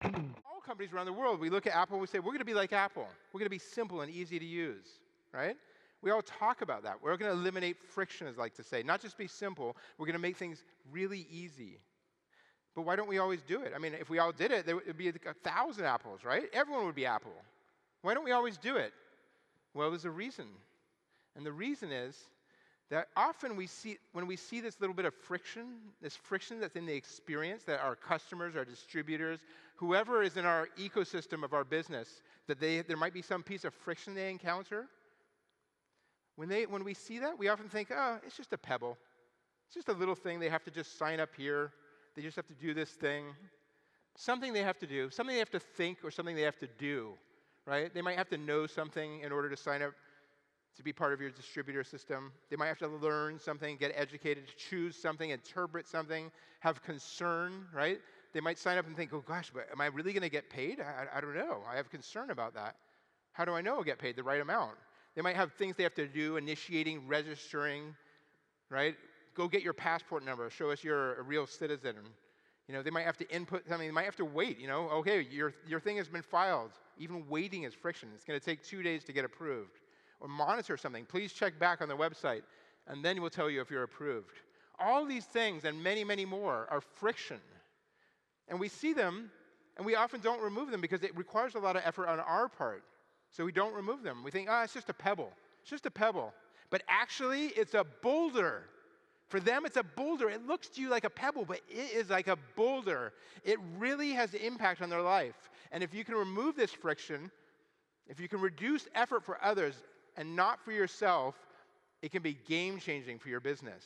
All companies around the world, we look at Apple and we say, we're going to be like Apple. We're going to be simple and easy to use, right? We all talk about that. We're going to eliminate friction, as I like to say. Not just be simple, we're going to make things really easy. But why don't we always do it? I mean, if we all did it, there would be 1,000 Apples, right? Everyone would be Apple. Why don't we always do it? Well, there's a reason. And the reason is that often when we see this little bit of friction, this friction that's in the experience that our customers, our distributors, whoever is in our ecosystem of our business, that there might be some piece of friction they encounter. When we see that, we often think, oh, it's just a pebble. It's just a little thing. They have to just sign up here. They just have to do this thing. Something they have to do, something they have to think, or something they have to do, right? They might have to know something in order to sign up to be part of your distributor system. They might have to learn something, get educated, choose something, interpret something, have concern, right? They might sign up and think, oh gosh, but am I really going to get paid? I don't know. I have concern about that. How do I know I'll get paid the right amount? They might have things they have to do, initiating, registering, right? Go get your passport number. Show us you're a real citizen. You know, they might have to input something. They might have to wait. You know, okay, your thing has been filed. Even waiting is friction. It's going to take 2 days to get approved. Or monitor something. Please check back on the website, and then we'll tell you if you're approved. All these things and many, many more are friction. And we see them, and we often don't remove them because it requires a lot of effort on our part. So we don't remove them. We think, oh, it's just a pebble. It's just a pebble. But actually, it's a boulder. For them, it's a boulder. It looks to you like a pebble, but it is like a boulder. It really has an impact on their life. And if you can remove this friction, if you can reduce effort for others and not for yourself, it can be game-changing for your business.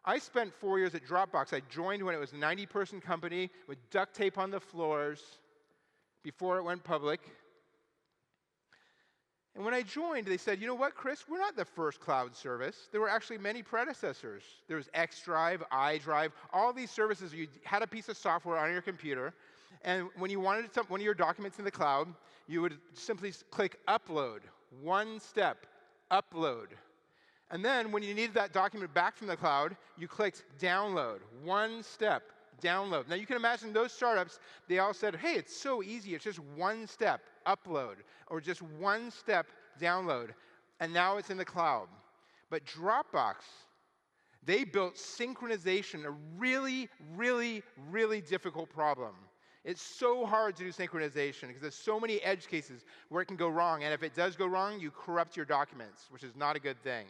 I spent 4 years at Dropbox. I joined when it was a 90-person company with duct tape on the floors before it went public. And when I joined, they said, you know what, Chris? We're not the first cloud service. There were actually many predecessors. There was xDrive, iDrive, all these services. You had a piece of software on your computer, and when you wanted one of your documents in the cloud, you would simply click Upload. One step, Upload. And then when you needed that document back from the cloud, you clicked Download. One step, Download. Now you can imagine those startups, they all said, hey, it's so easy. It's just one step, Upload, or just one step, Download. And now it's in the cloud. But Dropbox, they built synchronization, a really, really, really difficult problem. It's so hard to do synchronization because there's so many edge cases where it can go wrong. And if it does go wrong, you corrupt your documents, which is not a good thing.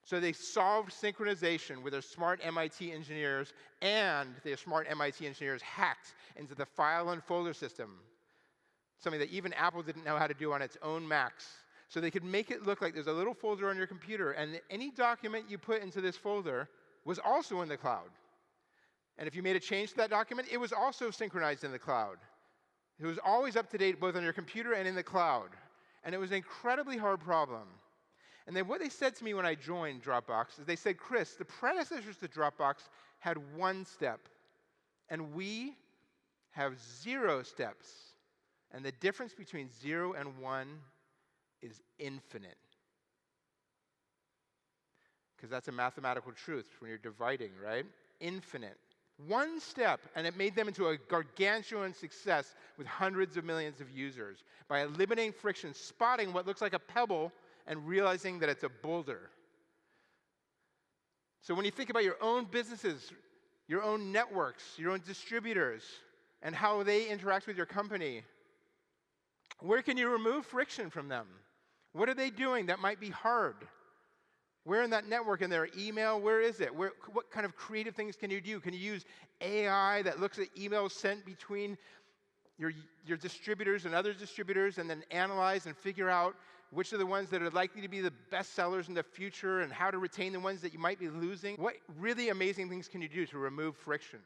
So they solved synchronization with their smart MIT engineers, and their smart MIT engineers hacked into the file and folder system, something that even Apple didn't know how to do on its own Macs. So they could make it look like there's a little folder on your computer, and any document you put into this folder was also in the cloud. And if you made a change to that document, it was also synchronized in the cloud. It was always up to date both on your computer and in the cloud. And it was an incredibly hard problem. And then what they said to me when I joined Dropbox is they said, Chris, the predecessors to Dropbox had one step, and we have 0 steps. And the difference between 0 and 1 is infinite. Because that's a mathematical truth when you're dividing, right? Infinite. One step, and it made them into a gargantuan success with hundreds of millions of users by eliminating friction, spotting what looks like a pebble, and realizing that it's a boulder. So when you think about your own businesses, your own networks, your own distributors, and how they interact with your company, where can you remove friction from them? What are they doing that might be hard? Where in that network, in their email, where is it? What kind of creative things can you do? Can you use AI that looks at emails sent between your distributors and other distributors and then analyze and figure out which are the ones that are likely to be the best sellers in the future and how to retain the ones that you might be losing? What really amazing things can you do to remove friction?